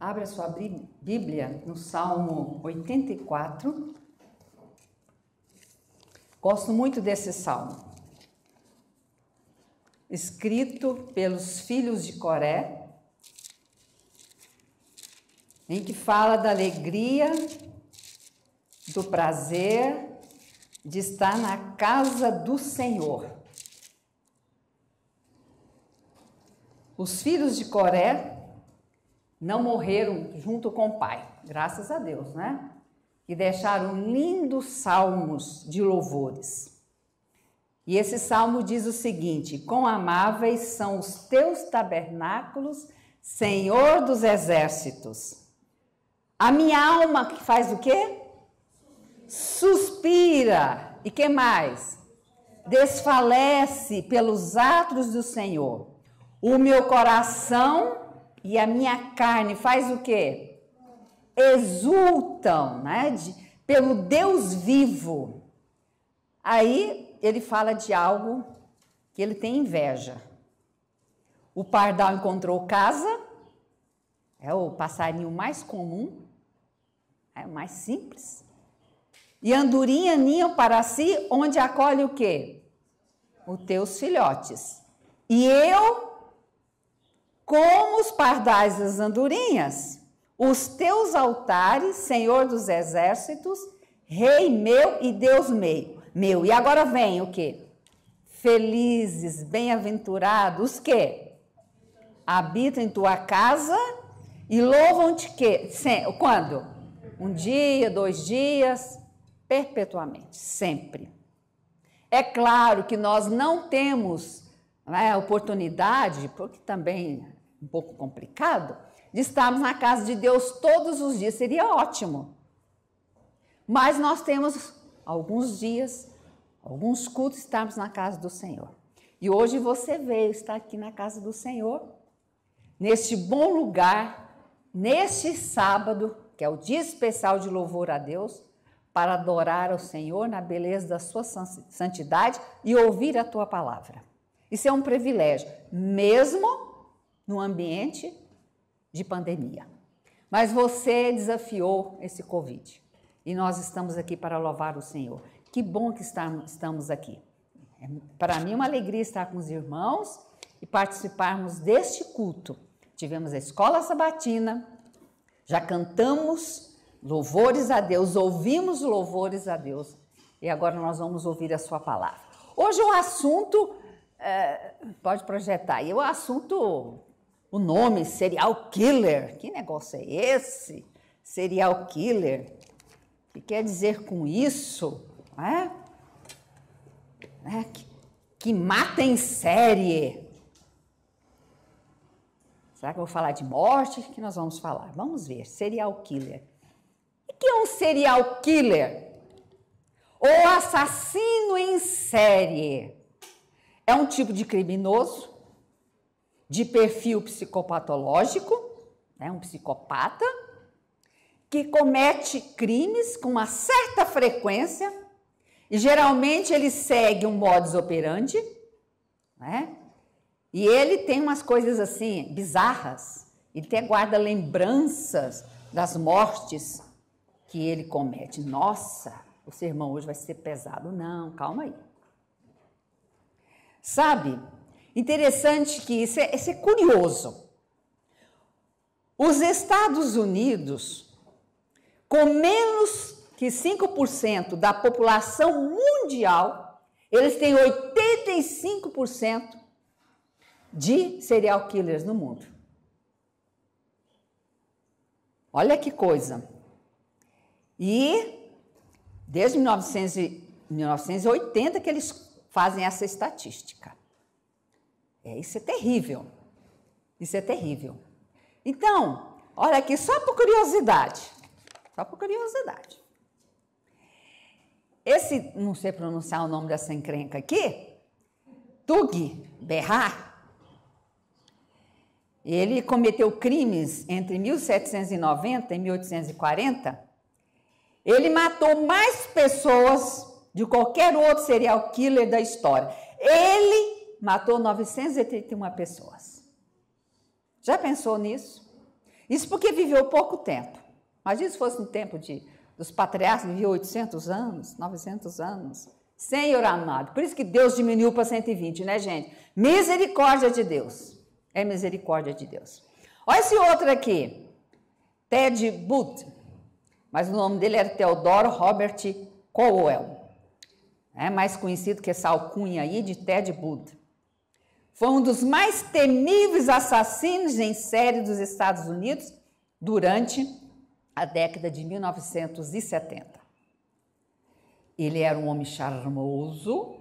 Abra sua Bíblia no Salmo 84. Gosto muito desse salmo. Escrito pelos filhos de Coré, em que fala da alegria, do prazer de estar na casa do Senhor. Os filhos de Coré não morreram junto com o pai, graças a Deus, né? E deixaram lindos salmos de louvores. E esse salmo diz o seguinte: quão amáveis são os teus tabernáculos, Senhor dos exércitos. A minha alma que faz o quê? Suspira. E que mais? Desfalece pelos atos do Senhor. O meu coração e a minha carne faz o quê? Exultam, né? Pelo Deus vivo. Aí ele fala de algo que ele tem inveja. O pardal encontrou casa, é o passarinho mais comum, é o mais simples. E andorinha ninham para si, onde acolhe o quê? Os teus filhotes. E eu, como os pardais das andorinhas, os teus altares, Senhor dos exércitos, Rei meu e Deus meu. E agora vem o quê? Felizes, bem-aventurados, os quê? Habitam em tua casa e louvam-te quê? Quando? Um dia, 2 dias, perpetuamente, sempre. É claro que nós não temos oportunidade, porque também é um pouco complicado, de estarmos na casa de Deus todos os dias, seria ótimo. Mas nós temos alguns dias, alguns cultos, estarmos na casa do Senhor. E hoje você veio estar aqui na casa do Senhor, neste bom lugar, neste sábado, que é o dia especial de louvor a Deus, para adorar ao Senhor na beleza da sua santidade e ouvir a tua palavra. Isso é um privilégio, mesmo no ambiente de pandemia. Mas você desafiou esse Covid e nós estamos aqui para louvar o Senhor. Que bom que estamos aqui. Para mim é uma alegria estar com os irmãos e participarmos deste culto. Tivemos a escola sabatina, já cantamos louvores a Deus, ouvimos louvores a Deus e agora nós vamos ouvir a sua palavra. Hoje o assunto, pode projetar aí, o assunto, o nome, serial killer. Que negócio é esse? Serial killer. O que quer dizer com isso? Que mata em série. Será que eu vou falar de morte? O que nós vamos falar? Vamos ver. Serial killer. O que é um serial killer? Ou assassino em série. É um tipo de criminoso, de perfil psicopatológico, um psicopata, que comete crimes com uma certa frequência, e geralmente ele segue um modus operandi, e ele tem umas coisas assim, bizarras, ele até guarda lembranças das mortes que ele comete. Nossa, o sermão hoje vai ser pesado. Não, calma aí. Sabe, interessante que isso é curioso. Os Estados Unidos, com menos que 5% da população mundial, eles têm 85% de serial killers no mundo. Olha que coisa. E desde 1980 que eles fazem essa estatística. Isso é terrível. Isso é terrível. Então, olha aqui, só por curiosidade. Só por curiosidade. Esse, não sei pronunciar o nome dessa encrenca aqui, Tug Berrat, ele cometeu crimes entre 1790 e 1840. Ele matou mais pessoas de qualquer outro serial killer da história. Ele matou 981 pessoas. Já pensou nisso? Isso porque viveu pouco tempo. Imagina se fosse no tempo dos patriarcas, viveu 800 anos, 900 anos. Senhor amado. Por isso que Deus diminuiu para 120, né, gente? Misericórdia de Deus. É misericórdia de Deus. Olha esse outro aqui. Ted Booth. Mas o nome dele era Theodore Robert Cowell. É mais conhecido que essa alcunha aí de Ted Booth. Foi um dos mais temíveis assassinos em série dos Estados Unidos durante a década de 1970. Ele era um homem charmoso,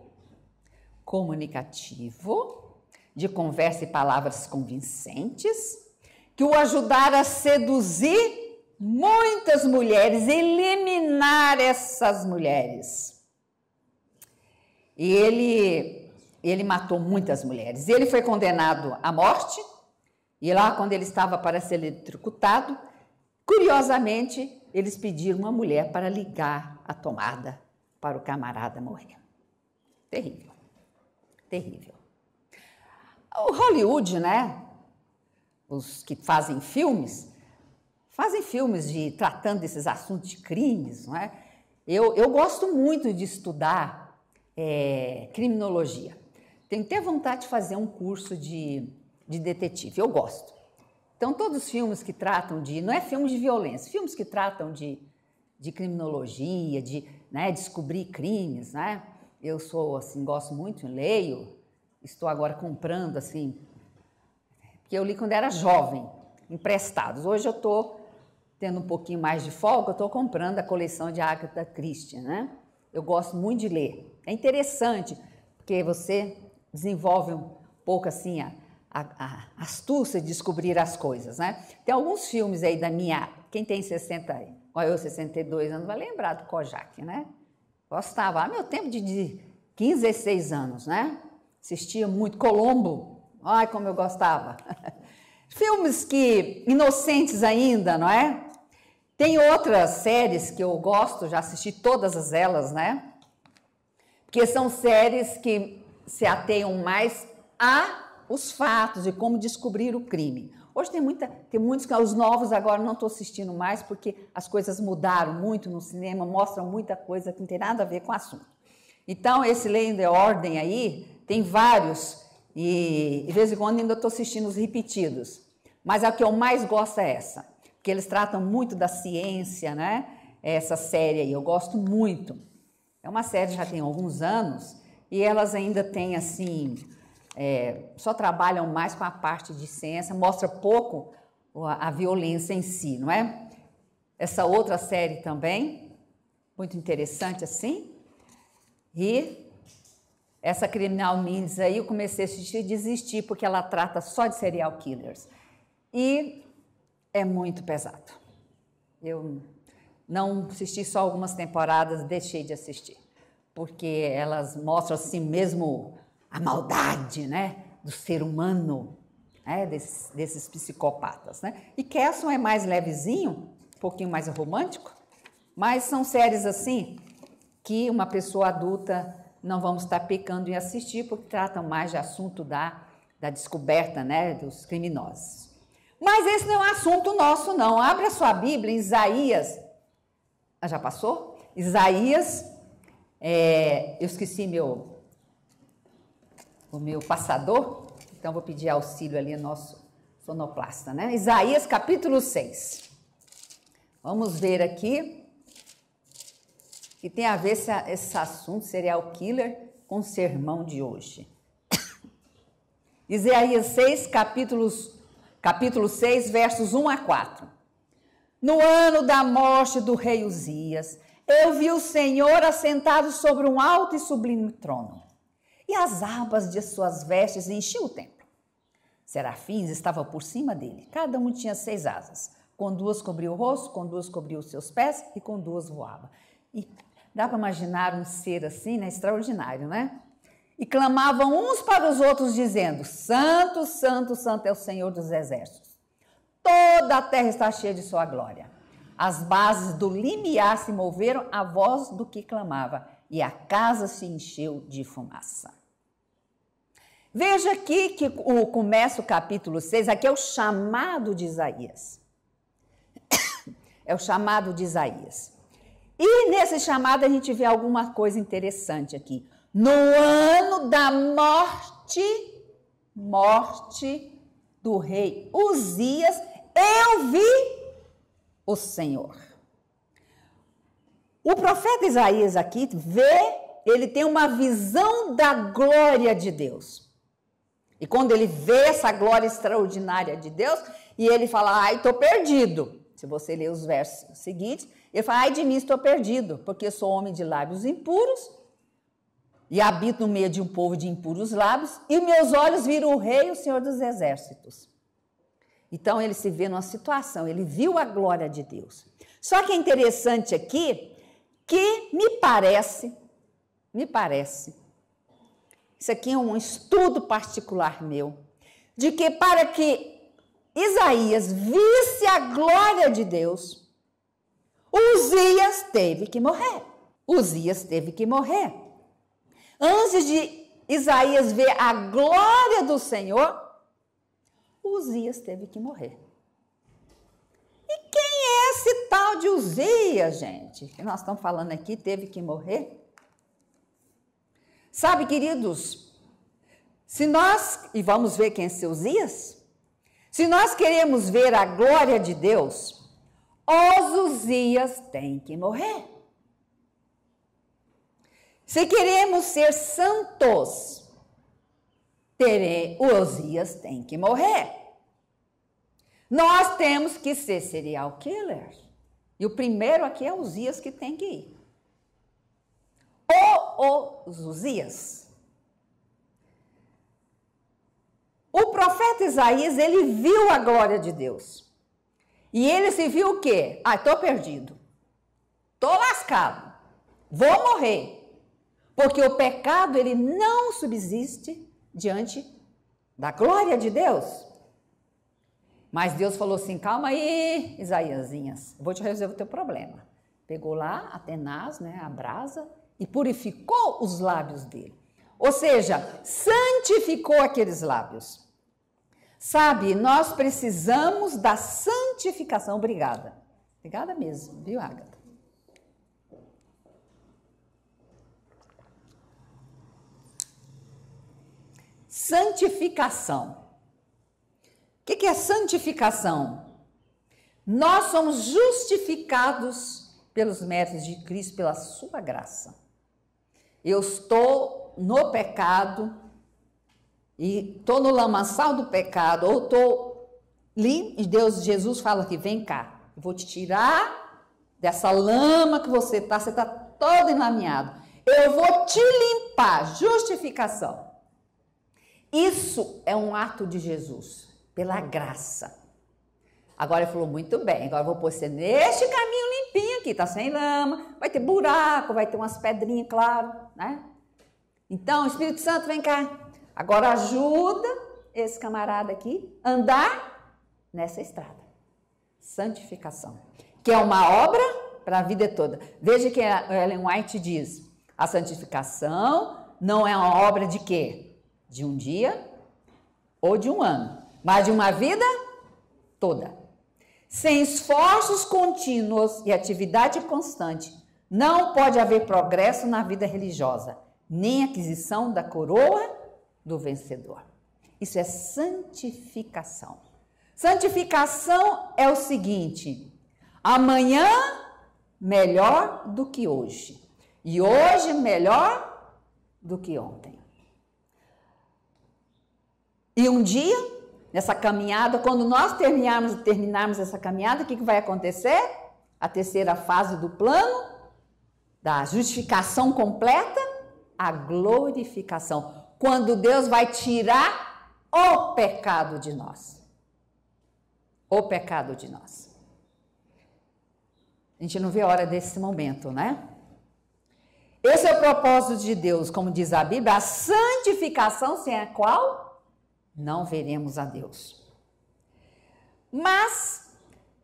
comunicativo, de conversa e palavras convincentes, que o ajudaram a seduzir muitas mulheres, eliminar essas mulheres. E ele matou muitas mulheres. Ele foi condenado à morte, e lá, quando ele estava para ser eletrocutado, curiosamente, eles pediram uma mulher para ligar a tomada para o camarada morrer. Terrível, terrível. O Hollywood, né? Os que fazem filmes tratando desses assuntos de crimes, não é? Eu gosto muito de estudar criminologia. Tenho até vontade de fazer um curso de detetive, eu gosto. Então, todos os filmes que tratam não é filmes de violência, filmes que tratam de criminologia, de descobrir crimes, né? Eu sou, assim, gosto muito, leio, estou agora comprando, assim, porque eu li quando era jovem, emprestados. Hoje eu estou tendo um pouquinho mais de folga, eu estou comprando a coleção de Agatha Christie, né? Eu gosto muito de ler. É interessante, porque você desenvolve um pouco, assim, a astúcia de descobrir as coisas, né? Tem alguns filmes aí da minha... Quem tem 62 anos vai lembrar do Kojak, né? Gostava. Meu tempo de 15, 16 anos, né? Assistia muito. Colombo. Ai, como eu gostava. Filmes que... inocentes ainda, não é? Tem outras séries que eu gosto, já assisti todas elas, né? Porque são séries que se ateiam mais os fatos de como descobrir o crime. Hoje tem muitos que os novos agora não estou assistindo mais, porque as coisas mudaram muito no cinema, mostram muita coisa que não tem nada a ver com o assunto. Então, esse Lei de Ordem aí, tem vários, e de vez em quando ainda estou assistindo os repetidos. Mas a que eu mais gosto é essa, porque eles tratam muito da ciência, né? Essa série aí, eu gosto muito. É uma série que já tem alguns anos, e elas ainda têm, assim... só trabalham mais com a parte de ciência, mostra pouco a violência em si, não é? Essa outra série também, muito interessante assim, e essa Criminal Minds aí eu comecei a assistir e desistir, porque ela trata só de serial killers, e é muito pesado. Eu não assisti só algumas temporadas, deixei de assistir, porque elas mostram assim mesmo... a maldade, né, do ser humano, né, desses psicopatas, né? E Castle é mais levezinho, um pouquinho mais romântico, mas são séries assim que uma pessoa adulta não vamos estar pecando em assistir, porque tratam mais de assunto da descoberta, né, dos criminosos. Mas esse não é um assunto nosso, não. Abre a sua Bíblia em Isaías. Já passou? Isaías, eu esqueci o meu passador, então vou pedir auxílio ali ao nosso sonoplasta, né? Isaías capítulo 6. Vamos ver aqui, que tem a ver esse assunto serial killer com o sermão de hoje. Isaías 6, capítulo 6, versos 1 a 4. No ano da morte do rei Uzias, eu vi o Senhor assentado sobre um alto e sublime trono, e as abas de suas vestes enchiam o templo. Serafins estavam por cima dele, cada um tinha 6 asas. Com 2 cobria o rosto, com 2 cobria os seus pés e com 2 voava. E dá para imaginar um ser assim, né? Extraordinário, né? E clamavam uns para os outros, dizendo: Santo, Santo, Santo é o Senhor dos exércitos. Toda a terra está cheia de sua glória. As bases do limiar se moveram à voz do que clamava, e a casa se encheu de fumaça. Veja aqui que começa o capítulo 6, aqui é o chamado de Isaías. É o chamado de Isaías. E nesse chamado a gente vê alguma coisa interessante aqui. No ano da morte do rei Uzias, eu vi o Senhor. O profeta Isaías aqui ele tem uma visão da glória de Deus. E quando ele vê essa glória extraordinária de Deus, e ele fala, ai, estou perdido. Se você ler os versos seguintes, ele fala, ai de mim, estou perdido, porque eu sou homem de lábios impuros, e habito no meio de um povo de impuros lábios, e meus olhos viram o rei, o Senhor dos exércitos. Então, ele se vê numa situação, ele viu a glória de Deus. Só que é interessante aqui, que me parece, isso aqui é um estudo particular meu, de que para que Isaías visse a glória de Deus, Uzias teve que morrer. Antes de Isaías ver a glória do Senhor, Uzias teve que morrer. E quem é esse tal de Uzias, gente? Que nós estamos falando aqui, teve que morrer? Sabe, queridos, e vamos ver quem é esse Uzias? Se nós queremos ver a glória de Deus, os Uzias têm que morrer. Se queremos ser santos, Uzias tem que morrer. Nós temos que ser serial killer. E o primeiro aqui é Uzias que tem que ir. Os Uzias. O profeta Isaías, ele viu a glória de Deus. E ele se viu o quê? Estou perdido. Estou lascado. Vou morrer. Porque o pecado, ele não subsiste diante da glória de Deus. Mas Deus falou assim, calma aí, Isaíasinhas, eu vou te resolver o teu problema. Pegou lá a tenaz, a brasa, e purificou os lábios dele. Ou seja, santificou aqueles lábios. Sabe, nós precisamos da santificação. Obrigada. Obrigada mesmo, viu, Ágata? Santificação. O que é santificação? Nós somos justificados pelos méritos de Cristo, pela sua graça. Eu estou no pecado, e estou no lamaçal do pecado, ou estou limpo, e Jesus fala que vem cá, eu vou te tirar dessa lama que você está todo enlameado. Eu vou te limpar, justificação. Isso é um ato de Jesus, pela graça. Agora ele falou, muito bem, agora eu vou pôr você neste caminho limpinho aqui, tá sem lama, vai ter buraco, vai ter umas pedrinhas, claro, né? Então, Espírito Santo, vem cá. Agora ajuda esse camarada aqui a andar nessa estrada. Santificação. Que é uma obra para a vida toda. Veja que a Ellen White diz, a santificação não é uma obra de quê? De um dia ou de um ano, mas de uma vida toda. Sem esforços contínuos e atividade constante, não pode haver progresso na vida religiosa, nem aquisição da coroa do vencedor. Isso é santificação. Santificação é o seguinte: amanhã melhor do que hoje, e hoje melhor do que ontem. E um dia, nessa caminhada, quando nós terminarmos essa caminhada, o que vai acontecer? A terceira fase do plano, da justificação completa, a glorificação. Quando Deus vai tirar o pecado de nós. O pecado de nós. A gente não vê a hora desse momento, né? Esse é o propósito de Deus, como diz a Bíblia, a santificação sem a qual não veremos a Deus. Mas,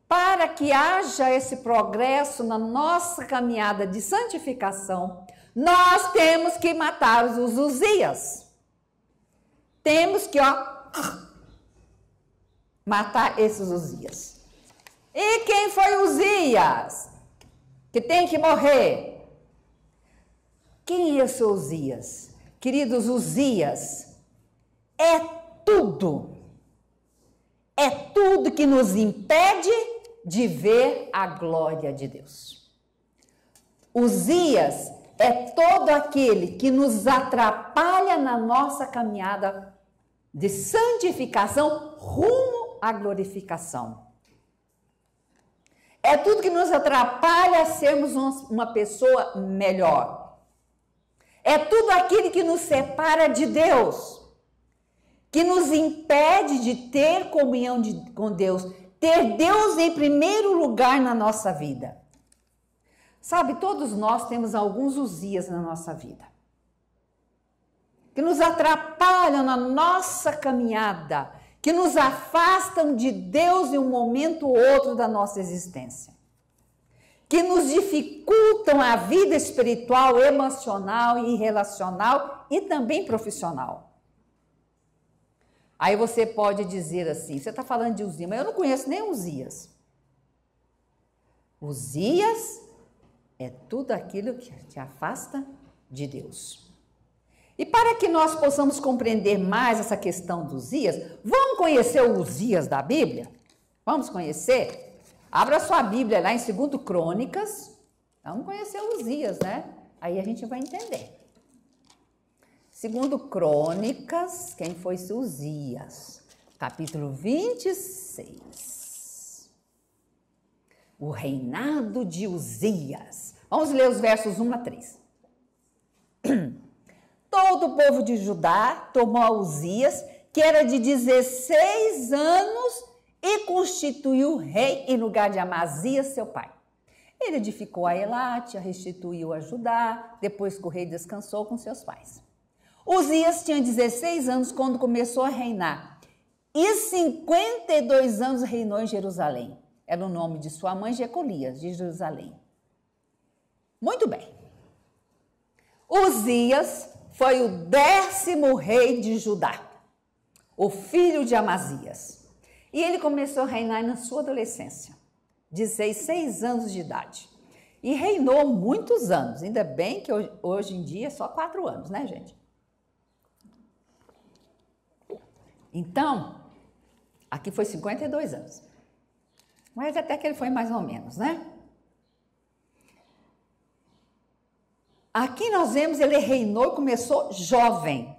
para que haja esse progresso na nossa caminhada de santificação, nós temos que matar os Uzias. Temos que, matar esses Uzias. E quem quem foi Uzias, que tem que morrer. Quem é esse Uzias? Queridos, Uzias é tudo que nos impede de ver a glória de Deus. Uzias é todo aquele que nos atrapalha na nossa caminhada de santificação rumo à glorificação. É tudo que nos atrapalha a sermos uma pessoa melhor. É tudo aquilo que nos separa de Deus, que nos impede de ter comunhão com Deus, ter Deus em primeiro lugar na nossa vida. Sabe, todos nós temos alguns Uzias na nossa vida, que nos atrapalham na nossa caminhada, que nos afastam de Deus em um momento ou outro da nossa existência, que nos dificultam a vida espiritual, emocional e relacional e também profissional. Aí você pode dizer assim, você está falando de Uzias, mas eu não conheço nem Uzias. Uzias é tudo aquilo que te afasta de Deus. E para que nós possamos compreender mais essa questão dos Uzias, vamos conhecer o Uzias da Bíblia? Vamos conhecer? Abra sua Bíblia lá em 2 Crônicas. Vamos conhecer o Uzias, né? Aí a gente vai entender. 2 Crônicas, quem foi Uzias? Capítulo 26. O reinado de Uzias. Vamos ler os versos 1 a 3. Todo o povo de Judá tomou a Uzias, que era de 16 anos, e constituiu rei em lugar de Amazias, seu pai. Ele edificou a Elate, restituiu a Judá, depois que o rei descansou com seus pais. Uzias tinha 16 anos quando começou a reinar, e 52 anos reinou em Jerusalém. Era o nome de sua mãe, Jecolias, de Jerusalém. Muito bem. Uzias foi o 10º rei de Judá, o filho de Amazias. E ele começou a reinar na sua adolescência, 16 anos de idade. E reinou muitos anos, ainda bem que hoje em dia é só 4 anos, né, gente? Então, aqui foi 52 anos. Mas até que ele foi mais ou menos, né? Aqui nós vemos, ele reinou e começou jovem.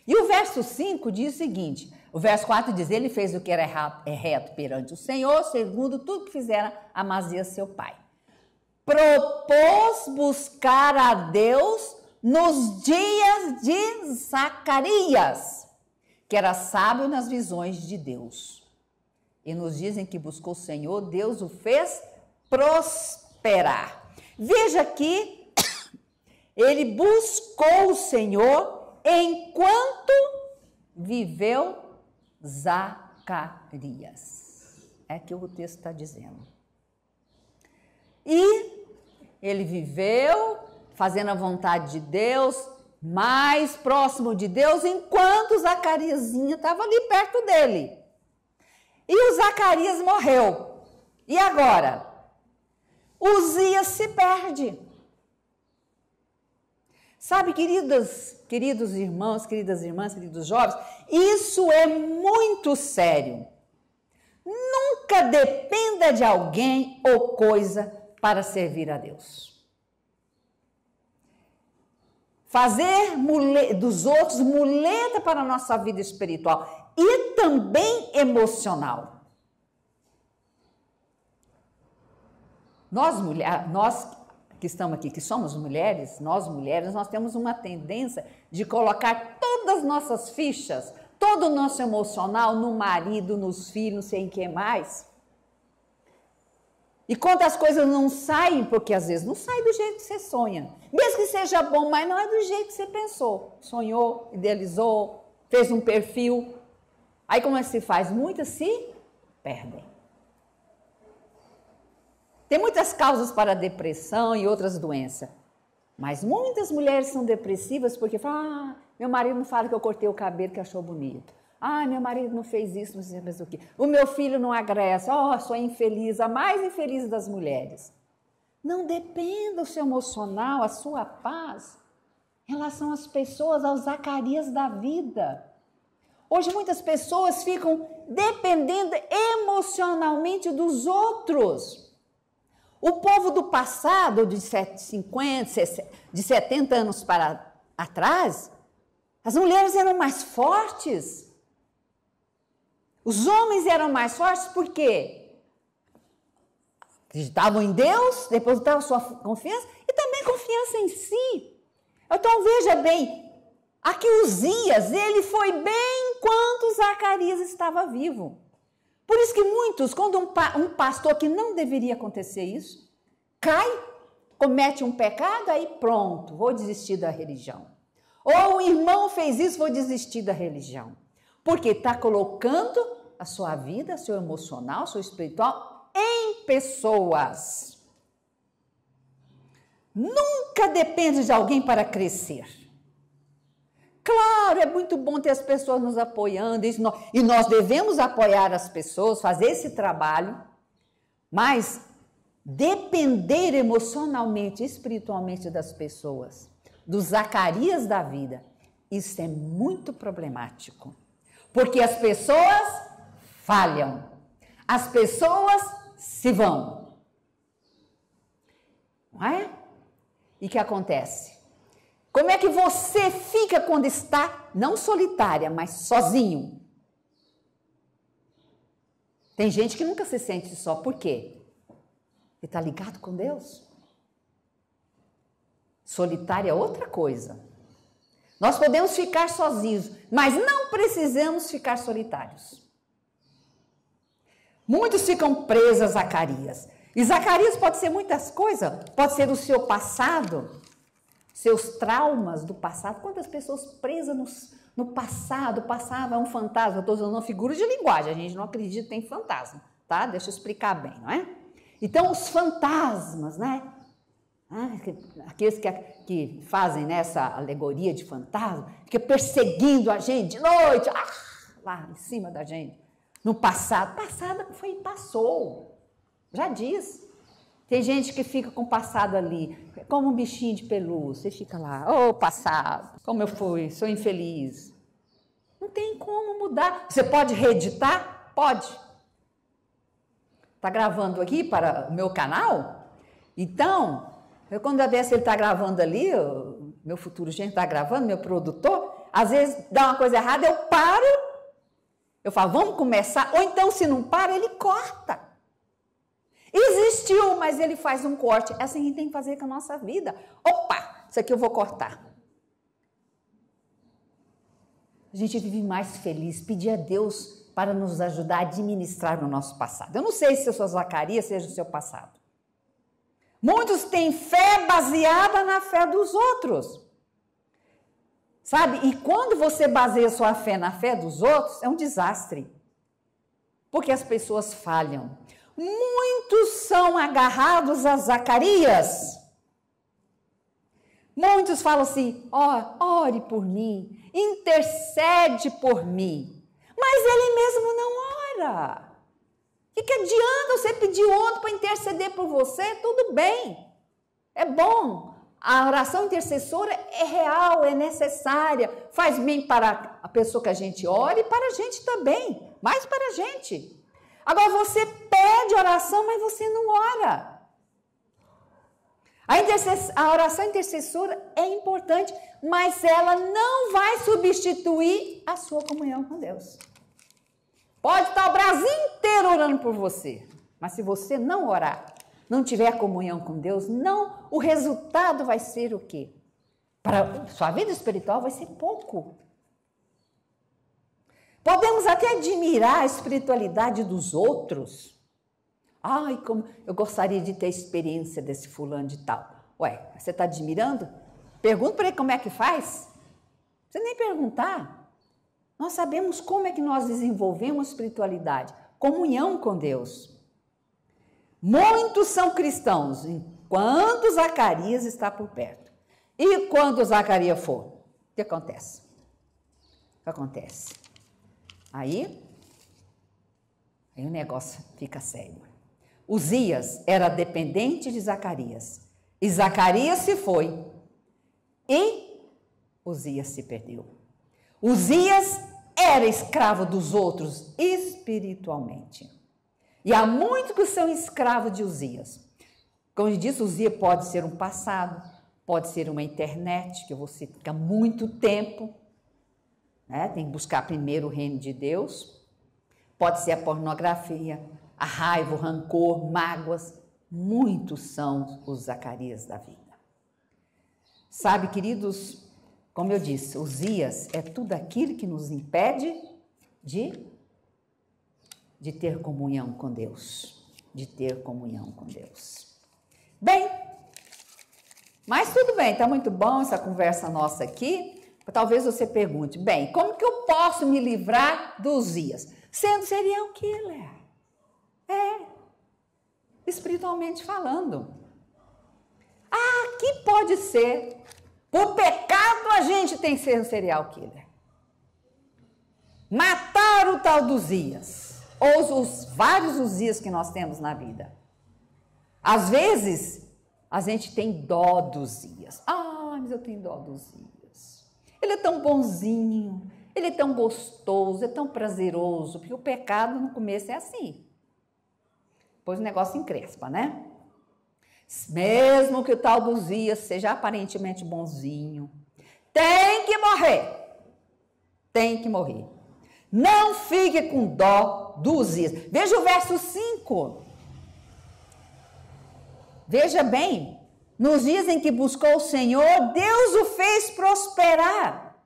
E o verso 5 diz o seguinte, o verso 4 diz, ele fez o que era reto perante o Senhor, segundo tudo que fizera Amazias seu pai. Propôs buscar a Deus nos dias de Zacarias, que era sábio nas visões de Deus. E nos dizem que buscou o Senhor, Deus o fez prosperar. Veja que ele buscou o Senhor enquanto viveu Zacarias. É que o texto está dizendo. E ele viveu fazendo a vontade de Deus, mais próximo de Deus, enquanto Zacariasinha estava ali perto dele. E o Zacarias morreu. E agora? Uzias se perde. Sabe, queridos irmãos, queridas irmãs, queridos jovens, isso é muito sério. Nunca dependa de alguém ou coisa para servir a Deus. Fazer dos outros muleta para a nossa vida espiritual e também emocional. Nós que estamos aqui, que somos mulheres, nós mulheres, nós temos uma tendência de colocar todas as nossas fichas, todo o nosso emocional no marido, nos filhos, não sei em quem mais. E quando as coisas não saem, porque às vezes não sai do jeito que você sonha, mesmo que seja bom, mas não é do jeito que você pensou, sonhou, idealizou, fez um perfil. Aí como é que se faz? Muitas se perdem. Tem muitas causas para a depressão e outras doenças, mas muitas mulheres são depressivas porque falam, meu marido não fala que eu cortei o cabelo que achou bonito. Ah, meu marido não fez isso, não sei mais o quê. O meu filho não agressa. Oh, sou infeliz, a mais infeliz das mulheres. Não dependa o seu emocional, a sua paz, em relação às pessoas, aos Zacarias da vida. Hoje muitas pessoas ficam dependendo emocionalmente dos outros. O povo do passado, de 70 anos para atrás, as mulheres eram mais fortes. Os homens eram mais fortes por quê? Acreditavam em Deus, depositavam sua confiança e também confiança em si. Então veja bem, aqui Uzias, ele foi bem enquanto Zacarias estava vivo. Por isso que muitos, quando um pastor que não deveria acontecer isso, cai, comete um pecado, aí pronto, vou desistir da religião. Ou o irmão fez isso, vou desistir da religião. Porque está colocando a sua vida, seu emocional, seu espiritual em pessoas. Nunca depende de alguém para crescer. Claro, é muito bom ter as pessoas nos apoiando, e nós devemos apoiar as pessoas, fazer esse trabalho, mas depender emocionalmente, espiritualmente das pessoas, dos Zacarias da vida, isso é muito problemático, porque as pessoas falham, as pessoas se vão, não é? E o que acontece? Como é que você fica quando está, não solitária, mas sozinho? Tem gente que nunca se sente só, por quê? Ele está ligado com Deus. Solitária é outra coisa. Nós podemos ficar sozinhos, mas não precisamos ficar solitários. Muitos ficam presos a Zacarias. E Zacarias pode ser muitas coisas. Pode ser o seu passado, seus traumas do passado. Quantas pessoas presas no passado? O passado é um fantasma. Eu estou usando uma figura de linguagem. A gente não acredita em fantasma, tá? Deixa eu explicar bem, não é? Então, os fantasmas, né? Aqueles que fazem essa alegoria de fantasma, fica perseguindo a gente de noite, lá em cima da gente. No passado foi e passou, já diz. Tem gente que fica com o passado ali, como um bichinho de pelúcia, e fica lá, passado, como eu fui, sou infeliz. Não tem como mudar. Você pode reeditar? Pode. Está gravando aqui para o meu canal? Então, quando a dessa ele está gravando ali, meu futuro gente está gravando, meu produtor, às vezes dá uma coisa errada, eu paro. Eu falo, vamos começar? Ou então, se não para, ele corta. Existiu, mas ele faz um corte. É assim que a gente tem que fazer com a nossa vida. Opa, isso aqui eu vou cortar. A gente vive mais feliz, pedir a Deus para nos ajudar a administrar o nosso passado. Eu não sei se eu sou Zacarias, seja o seu passado. Muitos têm fé baseada na fé dos outros. Sabe? E quando você baseia sua fé na fé dos outros, é um desastre. Porque as pessoas falham. Muitos são agarrados a Zacarias. Muitos falam assim, ore por mim, intercede por mim. Mas ele mesmo não ora. O que adianta você pedir outro para interceder por você? Tudo bem, é bom. A oração intercessora é real, é necessária, faz bem para a pessoa que a gente ora e para a gente também, mais para a gente. Agora você pede oração, mas você não ora. A oração intercessora é importante, mas ela não vai substituir a sua comunhão com Deus. Pode estar o Brasil inteiro orando por você, mas se você não orar, não tiver comunhão com Deus, o resultado vai ser o quê? Para sua vida espiritual vai ser pouco. Podemos até admirar a espiritualidade dos outros. Ai, como eu gostaria de ter a experiência desse fulano de tal. Ué, você está admirando? Pergunta para ele como é que faz. Não precisa nem perguntar. Nós sabemos como é que nós desenvolvemos espiritualidade. Comunhão com Deus. Muitos são cristãos, enquanto Zacarias está por perto. E quando Zacarias for, o que acontece? O que acontece? Aí o negócio fica sério. Uzias era dependente de Zacarias. E Zacarias se foi. E Uzias se perdeu. Uzias era escravo dos outros espiritualmente. E há muitos que são escravos de Uzias. Como eu disse, Uzias pode ser um passado, pode ser uma internet, que você fica muito tempo, né? Tem que buscar primeiro o reino de Deus. Pode ser a pornografia, a raiva, o rancor, mágoas. Muitos são os Zacarias da vida. Sabe, queridos, como eu disse, Uzias é tudo aquilo que nos impede de ter comunhão com Deus. De ter comunhão com Deus. Bem, mas tudo bem, está muito bom essa conversa nossa aqui. Talvez você pergunte, bem, como que eu posso me livrar do Uzias? Sendo serial killer. Espiritualmente falando. Que pode ser. Por pecado a gente tem que ser um serial killer. Matar o tal do Uzias. Ou os vários Uzias que nós temos na vida. Às vezes, a gente tem dó do Uzias. Mas eu tenho dó do Uzias. Ele é tão bonzinho, ele é tão gostoso, é tão prazeroso, porque o pecado no começo é assim. Depois o negócio encrespa, né? Mesmo que o tal do Uzias seja aparentemente bonzinho, tem que morrer. Tem que morrer. Não fique com dó do Uzias. Veja o verso 5. Veja bem, nos dias em que buscou o Senhor, Deus o fez prosperar.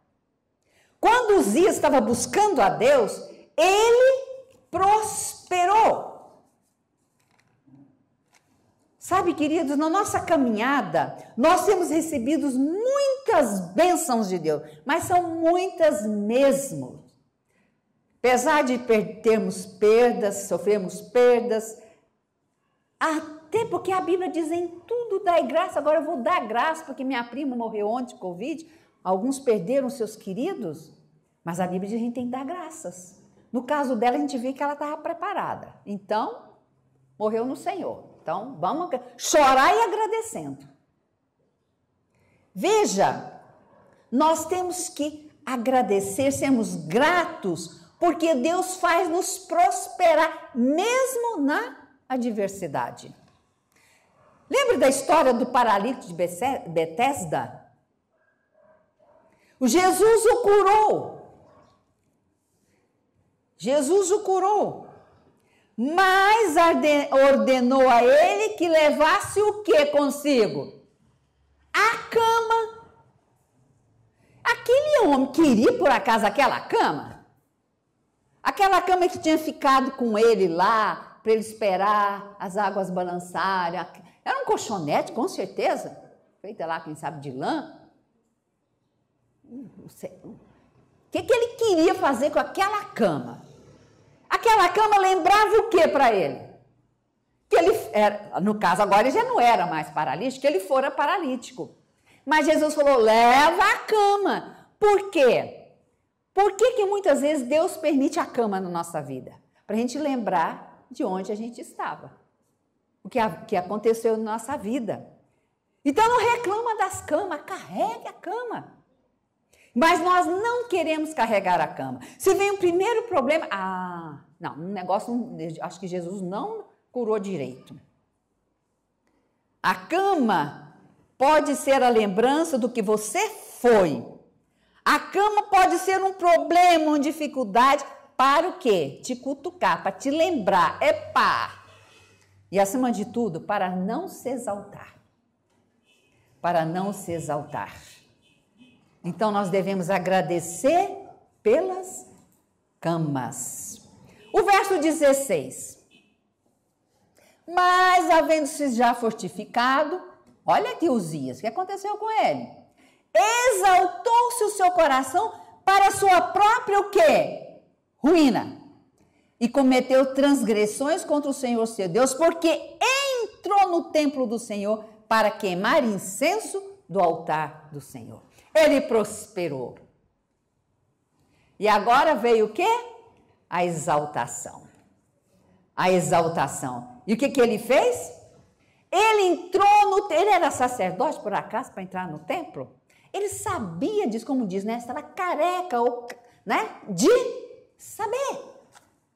Quando Uzias estava buscando a Deus, ele prosperou. Sabe, queridos, na nossa caminhada, nós temos recebido muitas bênçãos de Deus, mas são muitas mesmo. Apesar de termos perdas, sofremos perdas, até porque a Bíblia diz em tudo dai graça. Agora eu vou dar graça porque minha prima morreu ontem de Covid, alguns perderam seus queridos, mas a Bíblia diz que a gente tem que dar graças. No caso dela, a gente vê que ela estava preparada, então morreu no Senhor. Então, vamos chorar e agradecendo. Veja, nós temos que agradecer, sermos gratos, porque Deus faz nos prosperar, mesmo na adversidade. Lembra da história do paralítico de Betesda? O Jesus o curou. Jesus o curou. Mas ordenou a ele que levasse o que consigo? A cama. Aquele homem queria, por acaso, aquela cama? Aquela cama que tinha ficado com ele lá, para ele esperar as águas balançarem. Era um colchonete, com certeza. Feita lá, quem sabe, de lã. O que ele queria fazer com aquela cama? Aquela cama lembrava o que para ele? Que ele era, no caso agora ele já não era mais paralítico, que ele fora paralítico. Mas Jesus falou, leva a cama. Por quê? Por que muitas vezes Deus permite a cama na nossa vida? Para a gente lembrar de onde a gente estava. O que aconteceu na nossa vida. Então não reclama das camas, carregue a cama. Mas nós não queremos carregar a cama. Se vem o primeiro problema, não, um negócio, acho que Jesus não curou direito. A cama pode ser a lembrança do que você foi. A cama pode ser um problema, uma dificuldade, para o quê? Te cutucar, para te lembrar, E acima de tudo, para não se exaltar. Para não se exaltar. Então, nós devemos agradecer pelas camas. O verso 16. Mas, havendo-se já fortificado, olha aqui Uzias, o que aconteceu com ele? Exaltou-se o seu coração para a sua própria o quê? Ruína. E cometeu transgressões contra o Senhor seu Deus, porque entrou no templo do Senhor para queimar incenso do altar do Senhor. Ele prosperou. E agora veio o quê? A exaltação. A exaltação. E o que ele fez? Ele entrou no... Ele era sacerdote, por acaso, para entrar no templo? Ele sabia disso, como diz, né? Estava careca, ou, né? De saber.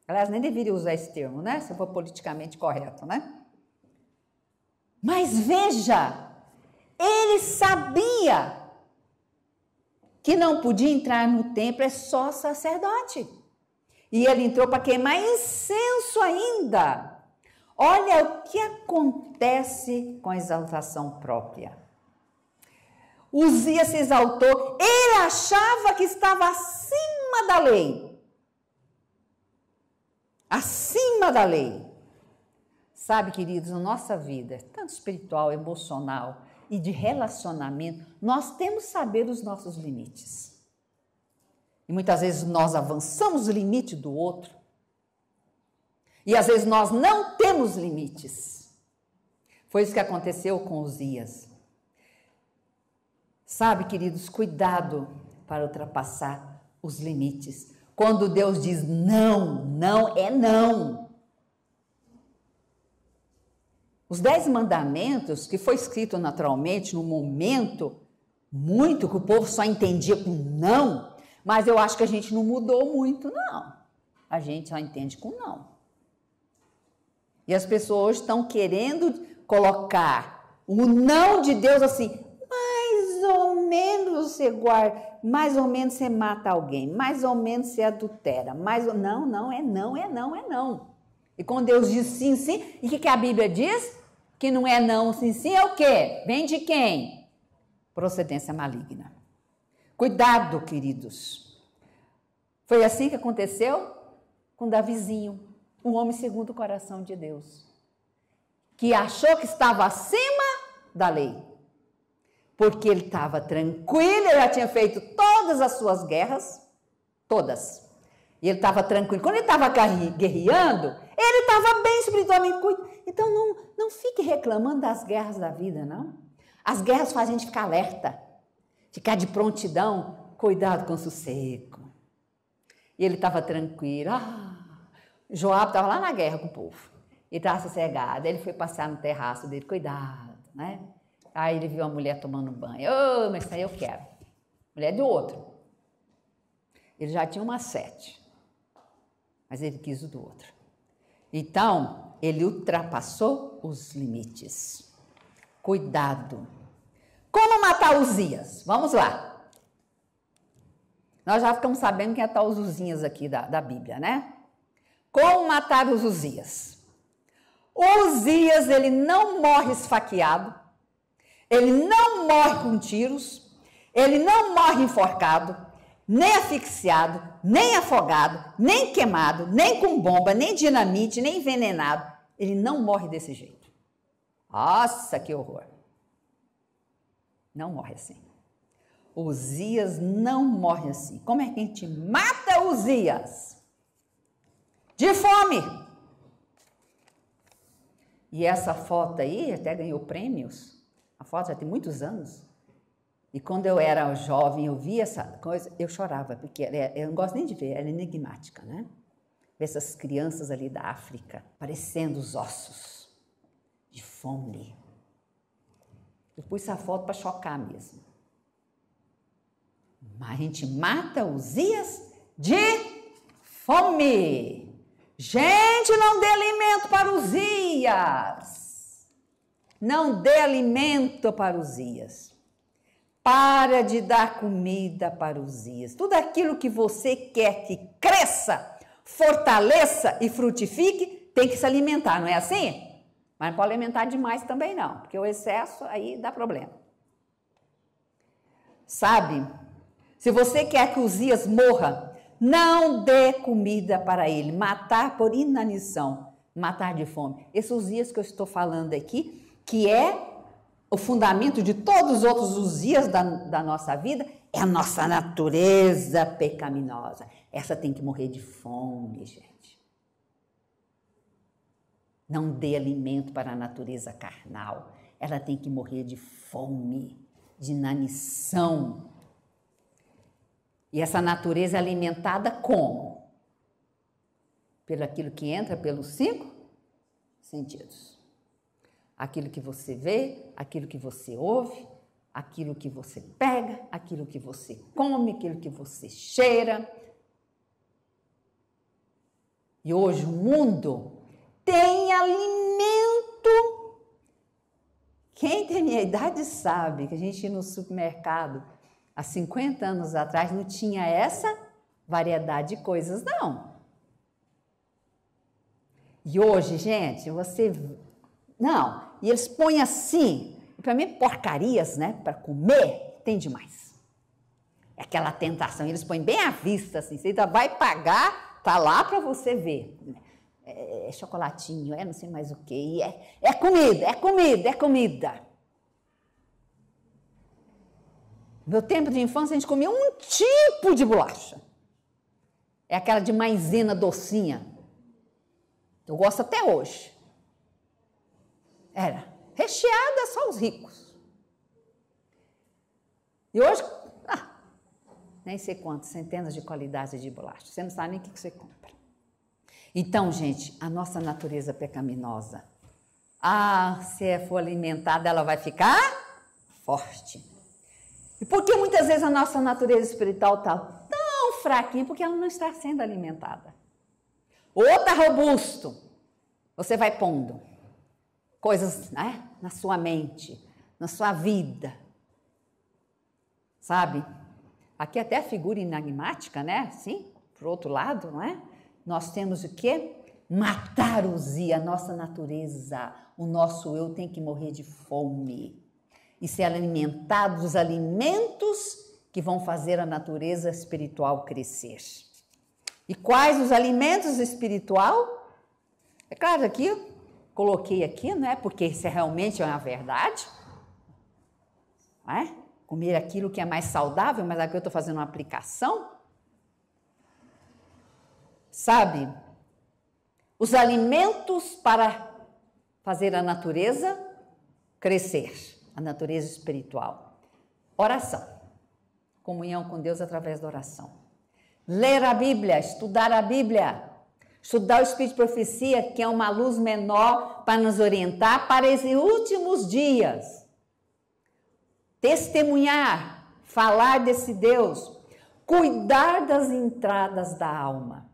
Aliás, nem deveria usar esse termo, né? Se for politicamente correto, né? Mas veja, ele sabia que não podia entrar no templo, é só sacerdote. E ele entrou para queimar incenso ainda. Olha o que acontece com a exaltação própria. Uzias se exaltou, ele achava que estava acima da lei. Acima da lei. Sabe, queridos, na nossa vida, tanto espiritual, emocional e de relacionamento, nós temos que saber os nossos limites. E muitas vezes nós avançamos o limite do outro. E às vezes nós não temos limites. Foi isso que aconteceu com Uzias. Sabe, queridos, cuidado para ultrapassar os limites. Quando Deus diz não, não é não. Os 10 mandamentos, que foi escrito naturalmente no momento, muito que o povo só entendia com não, mas eu acho que a gente não mudou muito, não. A gente só entende com não. E as pessoas hoje estão querendo colocar o não de Deus assim, mais ou menos você guarda, mais ou menos você mata alguém, mais ou menos você adultera, não, não, é não, é não, é não. E quando Deus diz sim, sim, e o que a Bíblia diz? Que não é não, sim, sim, é o quê? Vem de quem? Procedência maligna. Cuidado, queridos. Foi assim que aconteceu com Davizinho, um homem segundo o coração de Deus, que achou que estava acima da lei, porque ele estava tranquilo, ele já tinha feito todas as suas guerras, todas, e ele estava tranquilo. Quando ele estava guerreando, ele estava bem espiritualmente. Então não fique reclamando das guerras da vida, não. As guerras fazem a gente ficar alerta, ficar de prontidão, cuidado com o sossego. E ele estava tranquilo. Joabe estava lá na guerra com o povo. Ele estava sossegado. Ele foi passear no terraço dele, cuidado, né? Aí ele viu a mulher tomando banho. Mas isso aí eu quero. Mulher do outro. Ele já tinha umas 7. Mas ele quis o do outro. Então, ele ultrapassou os limites. Cuidado. Como matar Uzias? Vamos lá. Nós já ficamos sabendo quem é tal os Uzinhas aqui da Bíblia, né? Como matar os Uzias? Uzias, ele não morre esfaqueado, ele não morre com tiros, ele não morre enforcado, nem asfixiado, nem afogado, nem queimado, nem com bomba, nem dinamite, nem envenenado. Ele não morre desse jeito. Nossa, que horror. Não morre assim. Uzias não morre assim. Como é que a gente mata Uzias? De fome. E essa foto aí até ganhou prêmios. A foto já tem muitos anos. E quando eu era jovem, eu via essa coisa, eu chorava, porque eu não gosto nem de ver, ela é enigmática, né? Ver essas crianças ali da África, parecendo os ossos, de fome. Eu pus essa foto para chocar mesmo. Mas a gente mata Uzias de fome. Gente, não dê alimento para Uzias. Não dê alimento para Uzias. Para de dar comida para Uzias. Tudo aquilo que você quer que cresça, fortaleça e frutifique, tem que se alimentar, não é assim? Mas não pode alimentar demais também não, porque o excesso aí dá problema. Sabe, se você quer que Uzias morra, não dê comida para ele. Matar por inanição, matar de fome. Esse Uzias que eu estou falando aqui, que é o fundamento de todos os outros Uzias da nossa vida, é a nossa natureza pecaminosa. Essa tem que morrer de fome, gente. Não dê alimento para a natureza carnal. Ela tem que morrer de fome, de inanição. E essa natureza é alimentada como? pelo aquilo que entra pelos 5 sentidos. Aquilo que você vê, aquilo que você ouve, aquilo que você pega, aquilo que você come, aquilo que você cheira. E hoje o mundo tem alimento. Quem tem minha idade sabe que a gente ia no supermercado há 50 anos atrás não tinha essa variedade de coisas, não. E hoje, gente, você... Não, e eles põem assim, para mim, porcarias, né? Para comer, tem demais. É aquela tentação, eles põem bem à vista, assim, você ainda vai pagar, tá lá para você ver. É chocolatinho, é não sei mais o que, é comida, é comida, é comida. No meu tempo de infância, a gente comia um tipo de bolacha. É aquela de maisena docinha. Eu gosto até hoje. Era recheada só os ricos. E hoje, nem sei quantas, centenas de qualidades de bolacha. Você não sabe nem o que você compra. Então, gente, a nossa natureza pecaminosa, se for alimentada, ela vai ficar forte. E por que muitas vezes a nossa natureza espiritual está tão fraquinha? Porque ela não está sendo alimentada. Ou está robusto, você vai pondo coisas, né, na sua mente, na sua vida, sabe? Aqui até a figura enigmática, né? Sim, por outro lado, não é? Nós temos o quê? Matar o a nossa natureza, o nosso eu tem que morrer de fome e ser alimentado dos alimentos que vão fazer a natureza espiritual crescer. E quais os alimentos espiritual? É claro, aqui eu coloquei aqui, né? Porque isso realmente é uma verdade, não é? Comer aquilo que é mais saudável, mas aqui eu estou fazendo uma aplicação. Sabe? Os alimentos para fazer a natureza crescer, a natureza espiritual. Oração, comunhão com Deus através da oração. Ler a Bíblia, estudar a Bíblia, estudar o Espírito de Profecia, que é uma luz menor para nos orientar para esses últimos dias. Testemunhar, falar desse Deus, cuidar das entradas da alma.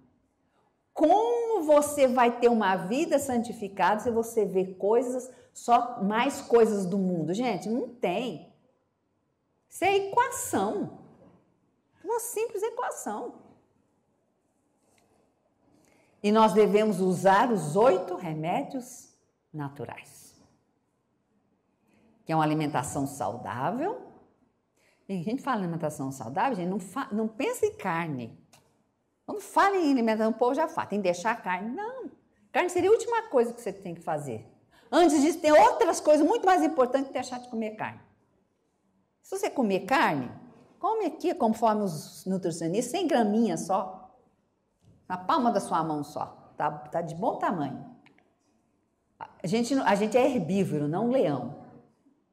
Como você vai ter uma vida santificada se você vê coisas, só mais coisas do mundo? Gente, não tem. Isso é equação. Uma simples equação. E nós devemos usar os 8 remédios naturais. Que é uma alimentação saudável. E a gente fala em alimentação saudável, gente, não pensa em carne. Quando fala em alimentação, o povo já fala, tem que deixar a carne. Não, carne seria a última coisa que você tem que fazer. Antes disso, tem outras coisas muito mais importantes que deixar de comer carne. Se você comer carne, come aqui, conforme os nutricionistas, 100 graminhas só. Na palma da sua mão só. Tá de bom tamanho. A gente é herbívoro, não leão.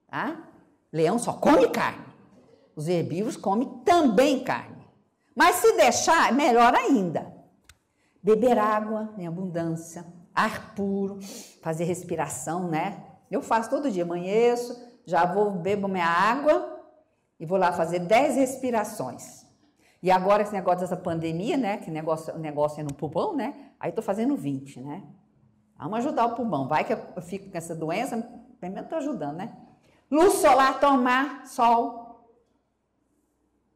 Tá? Leão só come carne. Os herbívoros comem também carne. Mas se deixar, melhor ainda. Beber água em abundância, ar puro, fazer respiração, né? Eu faço todo dia, amanheço, já bebo minha água e vou lá fazer 10 respirações. E agora esse negócio dessa pandemia, né? Que negócio é no pulmão, né? Aí tô fazendo 20, né? Vamos ajudar o pulmão. Vai que eu fico com essa doença, pelo menos tô ajudando, né? Luz solar, tomar sol.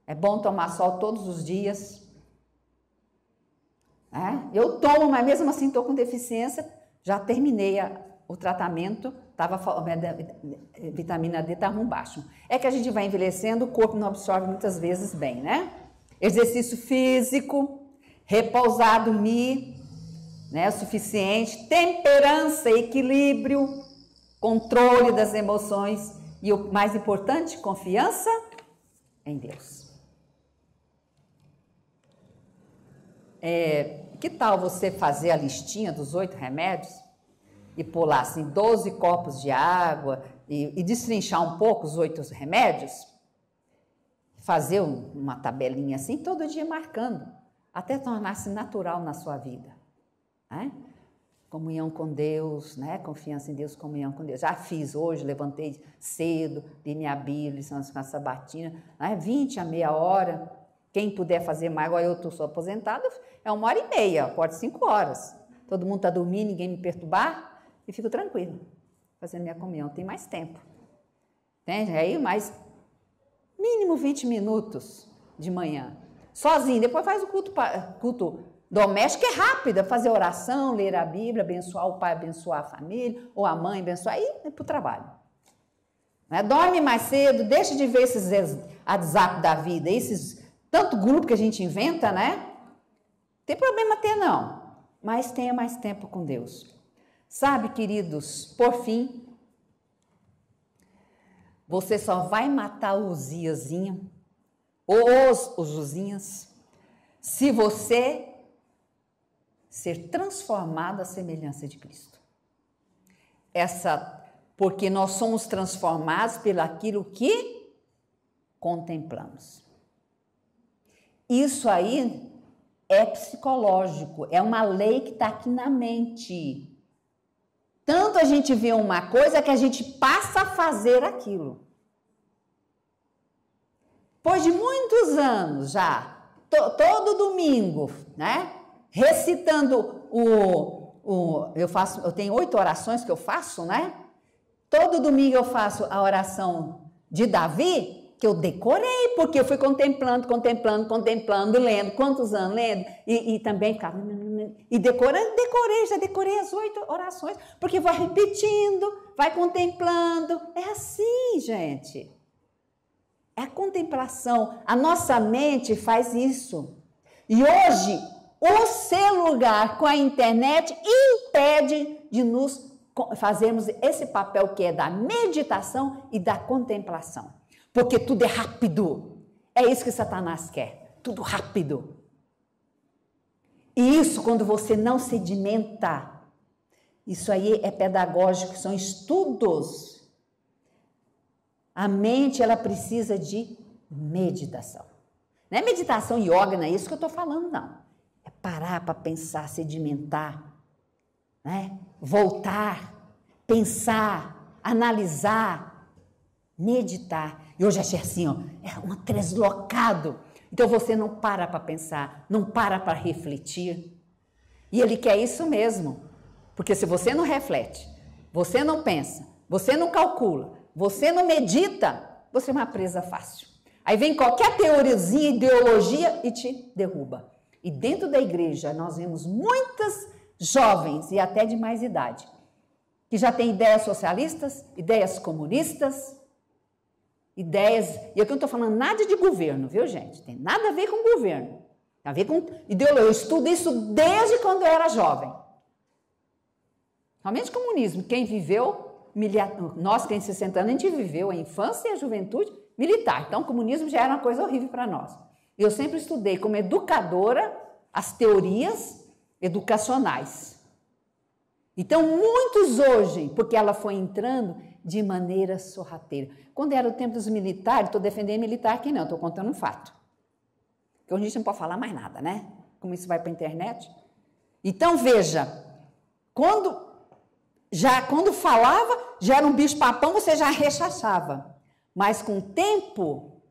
É bom tomar sol todos os dias. Eu tomo, mas mesmo assim estou com deficiência. Já terminei o tratamento, vitamina D está ruim baixo. É que a gente vai envelhecendo, o corpo não absorve muitas vezes bem, né? Exercício físico, repousar, dormir, né, o suficiente, temperança, equilíbrio, controle das emoções e o mais importante, confiança em Deus. Que tal você fazer a listinha dos 8 remédios e pôr lá assim 12 copos de água e destrinchar um pouco os 8 remédios? Fazer uma tabelinha assim, todo dia marcando, até tornar-se natural na sua vida. né? Comunhão com Deus, né? Confiança em Deus, comunhão com Deus. Já fiz hoje, levantei cedo, li minha Bíblia, lições com a sabatina, né? 20 a meia hora. Quem puder fazer mais, agora eu estou só aposentada, é 1h30, acordo 5 horas. Todo mundo está dormindo, ninguém me perturbar, e fico tranquilo, fazendo minha comunhão. Tem mais tempo. Entende? Aí mais mínimo 20 minutos de manhã. Sozinho, depois faz o culto doméstico, é rápido, fazer oração, ler a Bíblia, abençoar o pai, abençoar a família, ou a mãe, abençoar, aí é para o trabalho. Né? Dorme mais cedo, deixa de ver esses WhatsApp da vida, esses tanto grupo que a gente inventa, né? Não tem problema ter, não, mas tenha mais tempo com Deus. Sabe, queridos, por fim, você só vai matar o Uziazinho, ou os Uzinhas, se você ser transformado à semelhança de Cristo. Porque nós somos transformados pelaquilo que contemplamos. Isso aí é psicológico, é uma lei que está aqui na mente. Tanto a gente vê uma coisa que a gente passa a fazer aquilo. Depois de muitos anos já, todo domingo, né? Recitando eu tenho 8 orações que eu faço, né? Todo domingo eu faço a oração de Davi, que eu decorei, porque eu fui contemplando, lendo, quantos anos lendo, e também ficava, e já decorei as 8 orações, porque vai repetindo, vai contemplando, é assim, gente. É a contemplação, a nossa mente faz isso. E hoje, o celular com a internet impede de nos fazermos esse papel que é da meditação e da contemplação. Porque tudo é rápido. É isso que Satanás quer, tudo rápido. E isso, quando você não sedimenta, isso aí é pedagógico, são estudos. A mente, ela precisa de meditação. Não é meditação yoga, não é isso que eu estou falando, não. É parar para pensar, sedimentar, né? Voltar, pensar, analisar, meditar. E hoje achei assim, ó, é um translocado. Então você não para pensar, não para refletir. E ele quer isso mesmo. Porque se você não reflete, você não pensa, você não calcula, você não medita, você é uma presa fácil. Aí vem qualquer teoriazinha, ideologia e te derruba. E dentro da igreja nós vemos muitas jovens e até de mais idade, que já têm ideias socialistas, ideias comunistas, ideias... E aqui eu não estou falando nada de governo, viu, gente? Tem nada a ver com governo. Tem a ver com ideologia. Eu estudo isso desde quando eu era jovem. Somente comunismo. Quem viveu... Nós que tem 60 anos, a gente viveu a infância e a juventude militar. Então, o comunismo já era uma coisa horrível para nós. Eu sempre estudei como educadora as teorias educacionais. Então, muitos hoje, porque ela foi entrando de maneira sorrateira. Quando era o tempo dos militares, estou defendendo militar aqui não, estou contando um fato. Porque hoje a gente não pode falar mais nada, né? Como isso vai para a internet. Então, veja, quando falava, já era um bicho-papão, você já rechaçava. Mas com o tempo,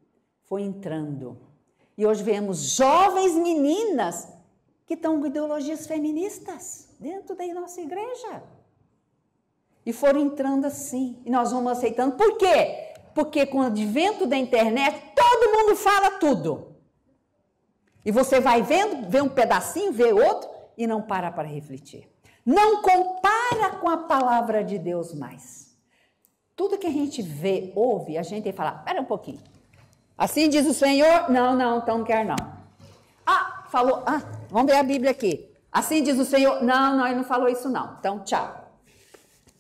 foi entrando. E hoje vemos jovens meninas que estão com ideologias feministas dentro da nossa igreja. E foram entrando assim. E nós vamos aceitando. Por quê? Porque com o advento da internet, todo mundo fala tudo. E você vai vendo, vê um pedacinho, vê outro, e não para refletir. Não compara com a palavra de Deus mais. Tudo que a gente vê, ouve, a gente tem que falar, espera um pouquinho. Assim diz o Senhor, não, então não quero não. Falou, vamos ver a Bíblia aqui. Assim diz o Senhor, não, ele não falou isso não, então tchau.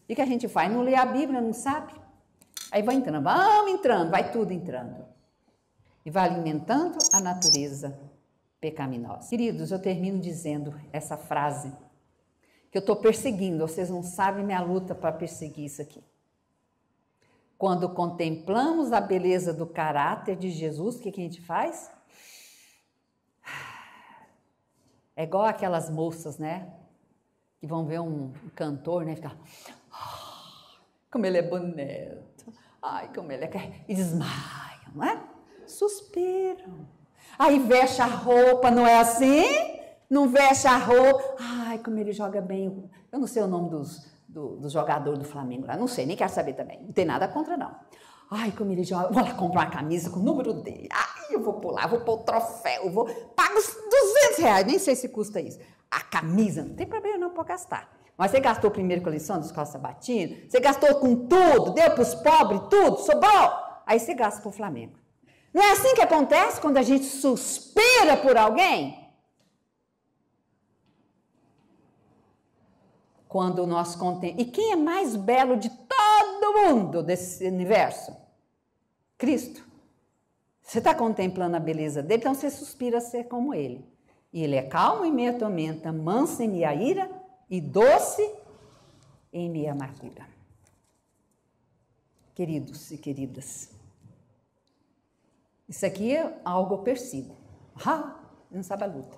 O que a gente faz? Não lê a Bíblia, não sabe? Aí vai entrando, vamos entrando, vai tudo entrando. E vai alimentando a natureza pecaminosa. Queridos, eu termino dizendo essa frase, que eu estou perseguindo, vocês não sabem minha luta para perseguir isso aqui. Quando contemplamos a beleza do caráter de Jesus, o que a gente faz? É igual aquelas moças, né? e vão ver um cantor, né? Ficar, como ele é bonito, ai, como ele é... E desmaiam, não é? Suspiram. Aí veste a roupa, não é assim? Não veste a roupa, ai, como ele joga bem. Eu não sei o nome dos jogadores do Flamengo lá, não sei, nem quero saber também, não tem nada contra não. Ai, como ele joga, vou lá comprar uma camisa com o número dele, ai, eu vou pular, vou pôr o troféu, pago os R$200, nem sei se custa isso. A camisa, não tem problema não, pode gastar. Mas você gastou primeiro com a lição dos Escola Sabatina, você gastou com tudo, deu para os pobres, tudo, sobrou, aí você gasta para o Flamengo. Não é assim que acontece quando a gente suspira por alguém? Quando nós contemos. E quem é mais belo de todo mundo desse universo? Cristo. Você está contemplando a beleza dele, então você suspira a ser como ele. E ele é calmo em meia tormenta, manso em meia ira e doce em meia amargura. Queridos e queridas, isso aqui é algo eu persigo. Não sabe a luta.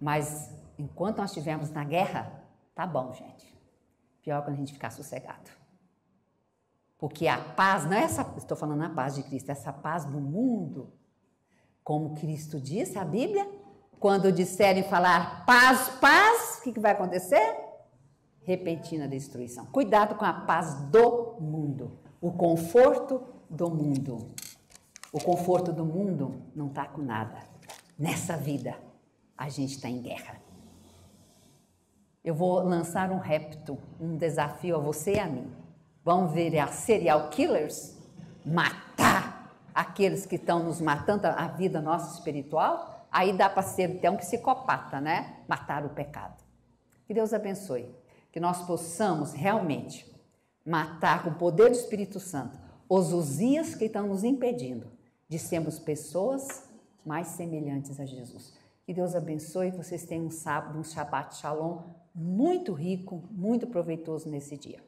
Mas enquanto nós estivermos na guerra, tá bom, gente. Pior quando a gente ficar sossegado. Porque a paz, não é essa, estou falando a paz de Cristo, essa paz do mundo, como Cristo disse, a Bíblia, quando disserem falar paz, paz, o que vai acontecer? Repentina destruição. Cuidado com a paz do mundo, o conforto do mundo. O conforto do mundo não está com nada. Nessa vida, a gente está em guerra. Eu vou lançar um repto, um desafio a você e a mim. Vamos ver as serial killers matar aqueles que estão nos matando a vida nossa espiritual? Aí dá para ser até um psicopata, né? Matar o pecado. Que Deus abençoe. Que nós possamos realmente matar com o poder do Espírito Santo os Uzias que estão nos impedindo de sermos pessoas mais semelhantes a Jesus. Que Deus abençoe, que vocês tenham um sábado, um Shabbat Shalom muito rico, muito proveitoso nesse dia.